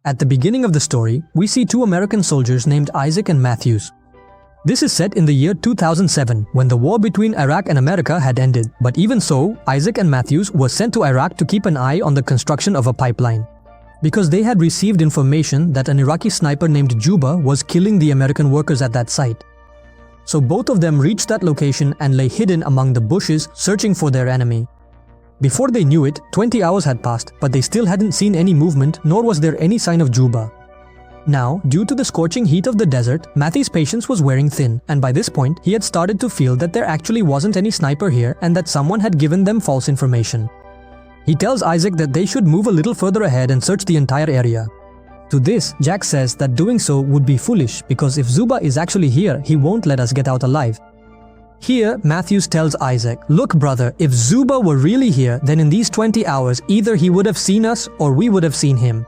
At the beginning of the story, we see two American soldiers named Isaac and Matthews. This is set in the year 2007, when the war between Iraq and America had ended. But even so, Isaac and Matthews were sent to Iraq to keep an eye on the construction of a pipeline, because they had received information that an Iraqi sniper named Juba was killing the American workers at that site. So both of them reached that location and lay hidden among the bushes, searching for their enemy. Before they knew it, 20 hours had passed, but they still hadn't seen any movement, nor was there any sign of Juba. Now, due to the scorching heat of the desert, Matthew's patience was wearing thin, and by this point, he had started to feel that there actually wasn't any sniper here and that someone had given them false information. He tells Isaac that they should move a little further ahead and search the entire area. To this, Jack says that doing so would be foolish because if Juba is actually here, he won't let us get out alive. Here, Matthews tells Isaac, "Look brother, if Juba were really here, then in these 20 hours, either he would have seen us or we would have seen him.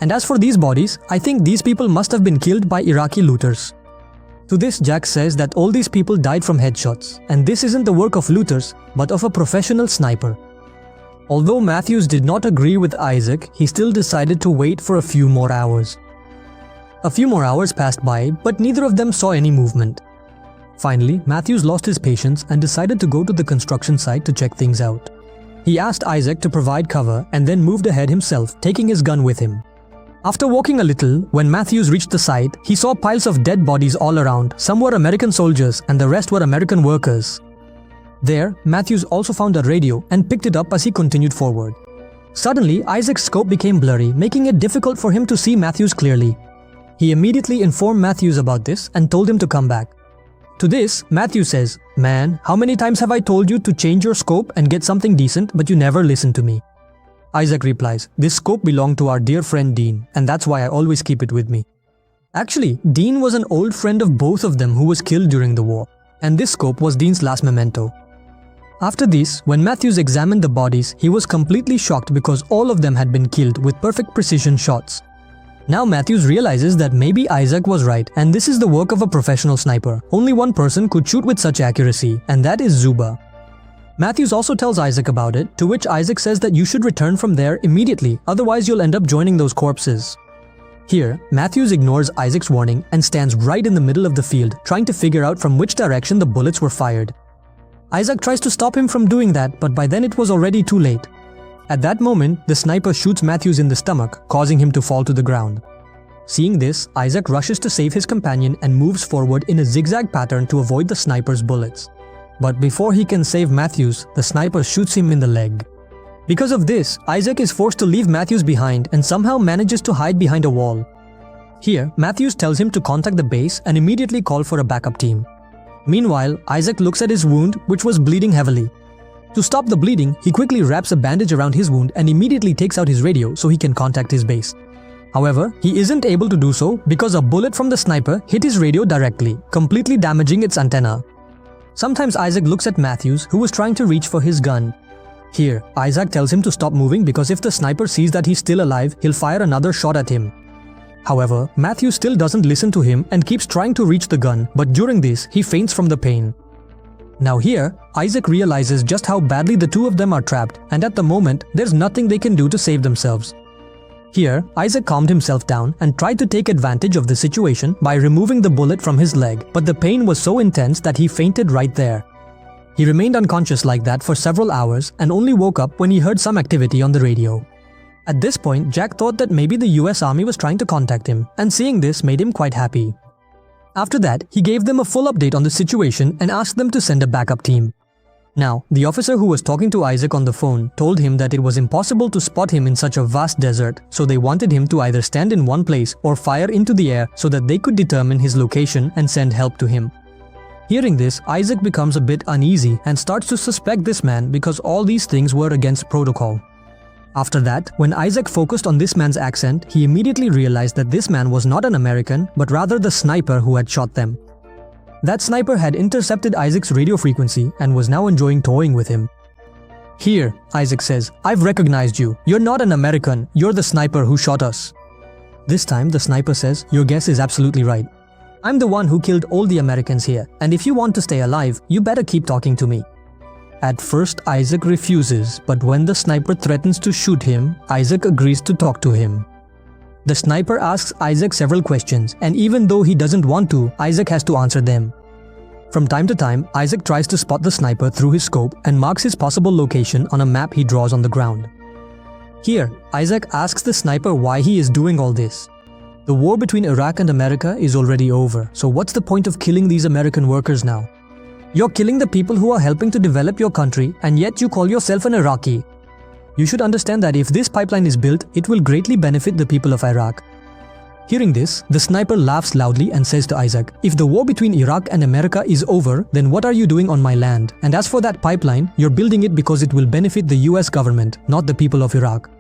And as for these bodies, I think these people must have been killed by Iraqi looters." To this, Jack says that all these people died from headshots, and this isn't the work of looters, but of a professional sniper. Although Matthews did not agree with Isaac, he still decided to wait for a few more hours. A few more hours passed by, but neither of them saw any movement. Finally, Matthews lost his patience and decided to go to the construction site to check things out. He asked Isaac to provide cover and then moved ahead himself, taking his gun with him. After walking a little, when Matthews reached the site, he saw piles of dead bodies all around. Some were American soldiers and the rest were American workers. There, Matthews also found a radio and picked it up as he continued forward. Suddenly, Isaac's scope became blurry, making it difficult for him to see Matthews clearly. He immediately informed Matthews about this and told him to come back. To this, Matthews says, "Man, how many times have I told you to change your scope and get something decent, but you never listen to me?" Isaac replies, "This scope belonged to our dear friend Dean, and that's why I always keep it with me." Actually, Dean was an old friend of both of them who was killed during the war, and this scope was Dean's last memento. After this, when Matthews examined the bodies, he was completely shocked because all of them had been killed with perfect precision shots. Now Matthews realizes that maybe Isaac was right, and this is the work of a professional sniper. Only one person could shoot with such accuracy, and that is Juba. Matthews also tells Isaac about it, to which Isaac says that you should return from there immediately, otherwise you'll end up joining those corpses. Here, Matthews ignores Isaac's warning and stands right in the middle of the field, trying to figure out from which direction the bullets were fired. Isaac tries to stop him from doing that, but by then it was already too late. At that moment, the sniper shoots Matthews in the stomach, causing him to fall to the ground. Seeing this, Isaac rushes to save his companion and moves forward in a zigzag pattern to avoid the sniper's bullets. But before he can save Matthews, the sniper shoots him in the leg. Because of this, Isaac is forced to leave Matthews behind and somehow manages to hide behind a wall. Here, Matthews tells him to contact the base and immediately call for a backup team. Meanwhile, Isaac looks at his wound, which was bleeding heavily. To stop the bleeding, he quickly wraps a bandage around his wound and immediately takes out his radio so he can contact his base. However, he isn't able to do so because a bullet from the sniper hit his radio directly, completely damaging its antenna. Sometimes Isaac looks at Matthews, who was trying to reach for his gun. Here, Isaac tells him to stop moving because if the sniper sees that he's still alive, he'll fire another shot at him. However, Matthews still doesn't listen to him and keeps trying to reach the gun, but during this, he faints from the pain. Now here, Isaac realizes just how badly the two of them are trapped, and at the moment, there's nothing they can do to save themselves. Here, Isaac calmed himself down and tried to take advantage of the situation by removing the bullet from his leg, but the pain was so intense that he fainted right there. He remained unconscious like that for several hours and only woke up when he heard some activity on the radio. At this point, Jack thought that maybe the US Army was trying to contact him, and seeing this made him quite happy. After that, he gave them a full update on the situation and asked them to send a backup team. Now, the officer who was talking to Isaac on the phone told him that it was impossible to spot him in such a vast desert, so they wanted him to either stand in one place or fire into the air so that they could determine his location and send help to him. Hearing this, Isaac becomes a bit uneasy and starts to suspect this man because all these things were against protocol. After that, when Isaac focused on this man's accent, he immediately realized that this man was not an American, but rather the sniper who had shot them. That sniper had intercepted Isaac's radio frequency and was now enjoying toying with him. "Here," Isaac says, "I've recognized you. You're not an American, you're the sniper who shot us." This time, the sniper says, "Your guess is absolutely right. I'm the one who killed all the Americans here, and if you want to stay alive, you better keep talking to me." At first, Isaac refuses, but when the sniper threatens to shoot him, Isaac agrees to talk to him. The sniper asks Isaac several questions, and even though he doesn't want to, Isaac has to answer them. From time to time, Isaac tries to spot the sniper through his scope and marks his possible location on a map he draws on the ground. Here, Isaac asks the sniper why he is doing all this. The war between Iraq and America is already over, so what's the point of killing these American workers now? You're killing the people who are helping to develop your country, and yet you call yourself an Iraqi. You should understand that if this pipeline is built, it will greatly benefit the people of Iraq. Hearing this, the sniper laughs loudly and says to Isaac, if the war between Iraq and America is over, then what are you doing on my land? And as for that pipeline, you're building it because it will benefit the US government, not the people of Iraq.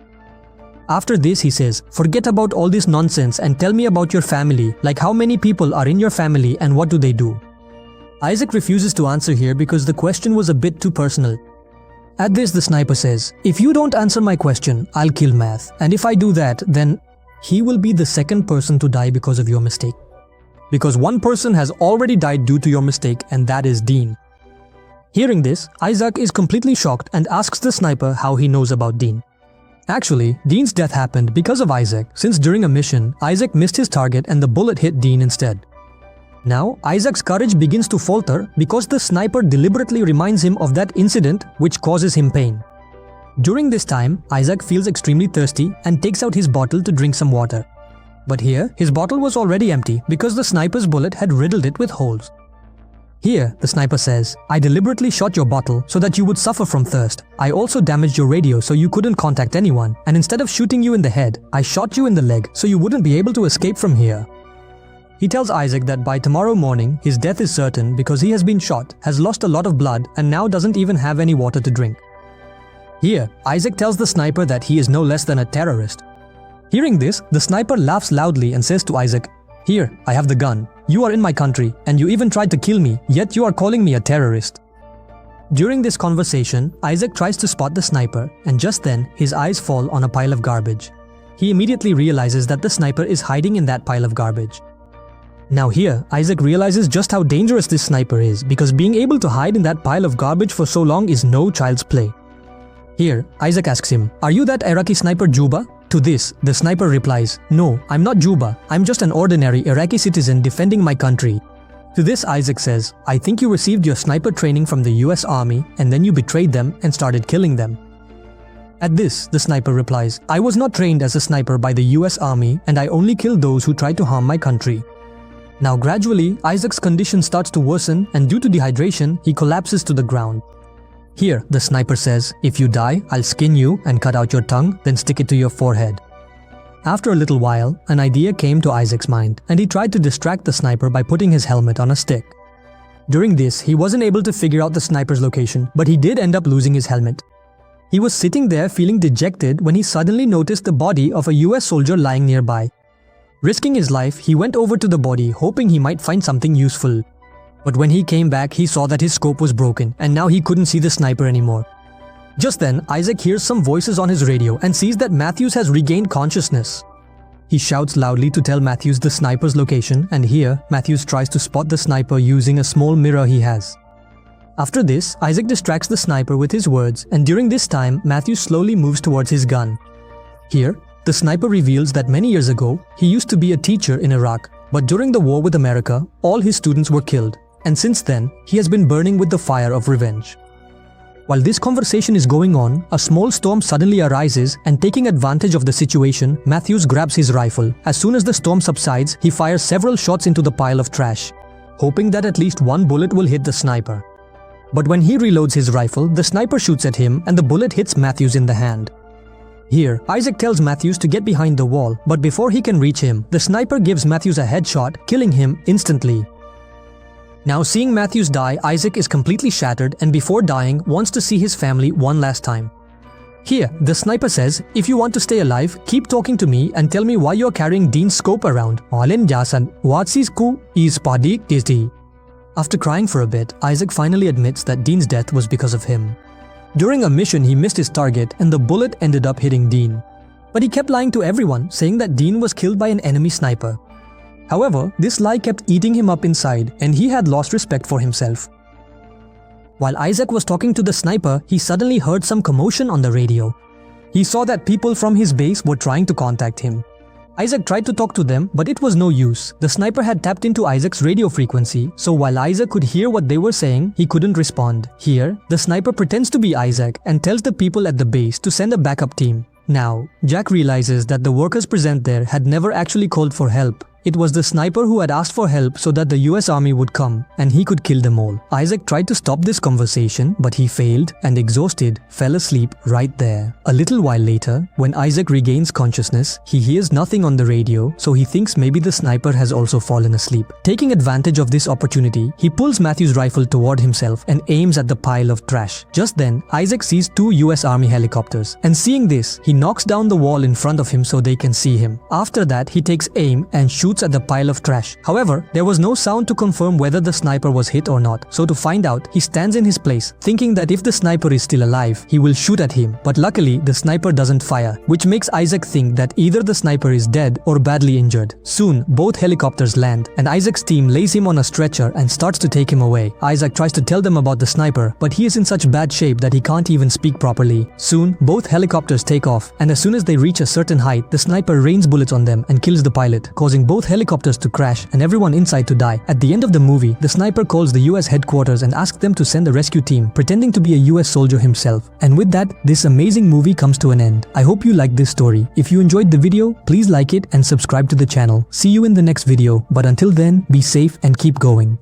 After this, he says, forget about all this nonsense and tell me about your family, like how many people are in your family and what do they do? Isaac refuses to answer here because the question was a bit too personal. At this, the sniper says, if you don't answer my question, I'll kill Math, and if I do that, then he will be the second person to die because of your mistake. Because one person has already died due to your mistake, and that is Dean. Hearing this, Isaac is completely shocked and asks the sniper how he knows about Dean. Actually, Dean's death happened because of Isaac, since during a mission, Isaac missed his target and the bullet hit Dean instead. Now, Isaac's courage begins to falter because the sniper deliberately reminds him of that incident which causes him pain. During this time, Isaac feels extremely thirsty and takes out his bottle to drink some water. But here, his bottle was already empty because the sniper's bullet had riddled it with holes. Here, the sniper says, I deliberately shot your bottle so that you would suffer from thirst. I also damaged your radio so you couldn't contact anyone, and instead of shooting you in the head, I shot you in the leg so you wouldn't be able to escape from here. He tells Isaac that by tomorrow morning, his death is certain because he has been shot, has lost a lot of blood, and now doesn't even have any water to drink. Here, Isaac tells the sniper that he is no less than a terrorist. Hearing this, the sniper laughs loudly and says to Isaac, here, I have the gun. You are in my country, and you even tried to kill me, yet you are calling me a terrorist. During this conversation, Isaac tries to spot the sniper, and just then, his eyes fall on a pile of garbage. He immediately realizes that the sniper is hiding in that pile of garbage. Now here, Isaac realizes just how dangerous this sniper is because being able to hide in that pile of garbage for so long is no child's play. Here, Isaac asks him, are you that Iraqi sniper Juba? To this, the sniper replies, no, I'm not Juba, I'm just an ordinary Iraqi citizen defending my country. To this, Isaac says, I think you received your sniper training from the US Army and then you betrayed them and started killing them. At this, the sniper replies, I was not trained as a sniper by the US Army and I only killed those who tried to harm my country. Now gradually, Isaac's condition starts to worsen and due to dehydration, he collapses to the ground. Here, the sniper says, if you die, I'll skin you and cut out your tongue, then stick it to your forehead. After a little while, an idea came to Isaac's mind and he tried to distract the sniper by putting his helmet on a stick. During this, he wasn't able to figure out the sniper's location, but he did end up losing his helmet. He was sitting there feeling dejected when he suddenly noticed the body of a US soldier lying nearby. Risking his life, he went over to the body hoping he might find something useful. But when he came back, he saw that his scope was broken and now he couldn't see the sniper anymore. Just then, Isaac hears some voices on his radio and sees that Matthews has regained consciousness. He shouts loudly to tell Matthews the sniper's location, and here, Matthews tries to spot the sniper using a small mirror he has. After this, Isaac distracts the sniper with his words, and during this time, Matthews slowly moves towards his gun. Here, the sniper reveals that many years ago, he used to be a teacher in Iraq, but during the war with America, all his students were killed, and since then, he has been burning with the fire of revenge. While this conversation is going on, a small storm suddenly arises and taking advantage of the situation, Matthews grabs his rifle. As soon as the storm subsides, he fires several shots into the pile of trash, hoping that at least one bullet will hit the sniper. But when he reloads his rifle, the sniper shoots at him and the bullet hits Matthews in the hand. Here, Isaac tells Matthews to get behind the wall, but before he can reach him, the sniper gives Matthews a headshot, killing him instantly. Now seeing Matthews die, Isaac is completely shattered and before dying, wants to see his family one last time. Here, the sniper says, if you want to stay alive, keep talking to me and tell me why you're carrying Dean's scope around. After crying for a bit, Isaac finally admits that Dean's death was because of him. During a mission, he missed his target and the bullet ended up hitting Dean. But he kept lying to everyone, saying that Dean was killed by an enemy sniper. However, this lie kept eating him up inside and he had lost respect for himself. While Isaac was talking to the sniper, he suddenly heard some commotion on the radio. He saw that people from his base were trying to contact him. Isaac tried to talk to them, but it was no use. The sniper had tapped into Isaac's radio frequency, so while Isaac could hear what they were saying, he couldn't respond. Here, the sniper pretends to be Isaac and tells the people at the base to send a backup team. Now, Jack realizes that the workers present there had never actually called for help. It was the sniper who had asked for help so that the US Army would come and he could kill them all. Isaac tried to stop this conversation, but he failed and, exhausted, fell asleep right there. A little while later, when Isaac regains consciousness, he hears nothing on the radio, so he thinks maybe the sniper has also fallen asleep. Taking advantage of this opportunity, he pulls Matthew's rifle toward himself and aims at the pile of trash. Just then, Isaac sees 2 US Army helicopters, and seeing this, he knocks down the wall in front of him so they can see him. After that, he takes aim and shoots at the pile of trash. However, there was no sound to confirm whether the sniper was hit or not, so to find out, he stands in his place, thinking that if the sniper is still alive, he will shoot at him. But luckily, the sniper doesn't fire, which makes Isaac think that either the sniper is dead or badly injured. Soon, both helicopters land, and Isaac's team lays him on a stretcher and starts to take him away. Isaac tries to tell them about the sniper, but he is in such bad shape that he can't even speak properly. Soon, both helicopters take off, and as soon as they reach a certain height, the sniper rains bullets on them and kills the pilot, causing both helicopters to crash and everyone inside to die. At the end of the movie, the sniper calls the US headquarters and asks them to send a rescue team, pretending to be a US soldier himself. And with that, this amazing movie comes to an end. I hope you liked this story. If you enjoyed the video, please like it and subscribe to the channel. See you in the next video, but until then, be safe and keep going.